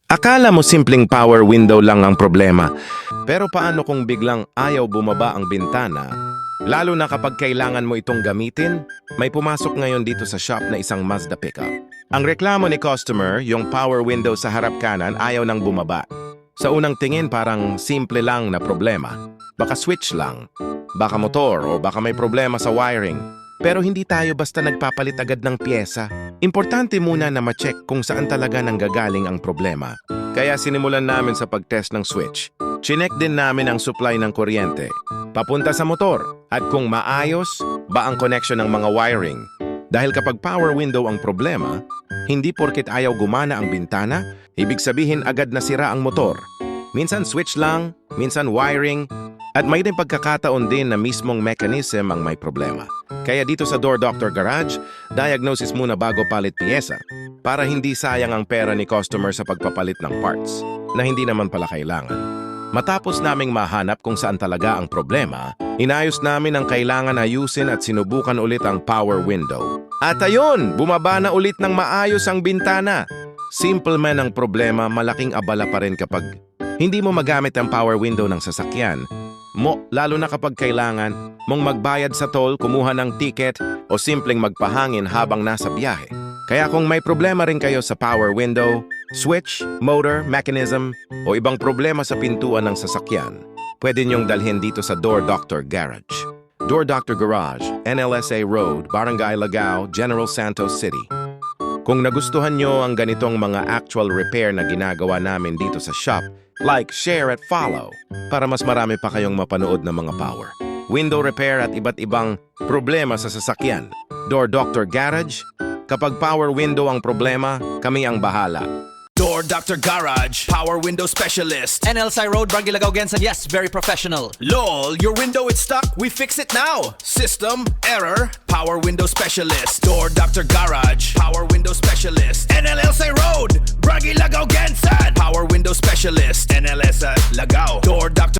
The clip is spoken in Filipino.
Akala mo simpleng power window lang ang problema. Pero paano kung biglang ayaw bumaba ang bintana? Lalo na kapag kailangan mo itong gamitin, may pumasok ngayon dito sa shop na isang Mazda pickup. Ang reklamo ni customer, yung power window sa harap kanan ayaw nang bumaba. Sa unang tingin parang simple lang na problema. Baka switch lang, baka motor o baka may problema sa wiring. Pero hindi tayo basta nagpapalit agad ng pyesa. Importante muna na ma-check kung saan talaga nanggagaling ang problema. Kaya sinimulan namin sa pag-test ng switch. Chinek din namin ang supply ng kuryente, papunta sa motor, at kung maayos ba ang connection ng mga wiring. Dahil kapag power window ang problema, hindi porket ayaw gumana ang bintana, ibig sabihin agad na sira ang motor. Minsan switch lang, minsan wiring, at may din pagkakataon din na mismong mechanism ang may problema. Kaya dito sa Door Doctor Garage, diagnosis muna bago palit piyesa para hindi sayang ang pera ni customer sa pagpapalit ng parts na hindi naman pala kailangan. Matapos naming mahanap kung saan talaga ang problema, inayos namin ang kailangan ayusin at sinubukan ulit ang power window. At ayun, bumaba na ulit ng maayos ang bintana. Simple man ang problema, malaking abala pa rin kapag hindi mo magamit ang power window ng sasakyan mo, lalo na kapag kailangan mong magbayad sa toll, kumuha ng ticket o simpleng magpahangin habang nasa biyahe. Kaya kung may problema rin kayo sa power window, switch, motor, mechanism o ibang problema sa pintuan ng sasakyan, pwede niyong dalhin dito sa Door Doctor Garage. Door Doctor Garage, NLSA Road, Barangay Lagao, General Santos City. Kung nagustuhan nyo ang ganitong mga actual repair na ginagawa namin dito sa shop, like, share at follow para mas marami pa kayong mapanood ng mga power window repair at iba't ibang problema sa sasakyan. Door Doctor Garage, kapag power window ang problema, kami ang bahala. Door Doctor Garage, Power Window Specialist. NLSI Road, Barangay Lagao, Gensan. Yes, very professional. LOL, your window is stuck, we fix it now. System, error, Power Window Specialist. Door Doctor Garage, Power Window Specialist. NLSI Road,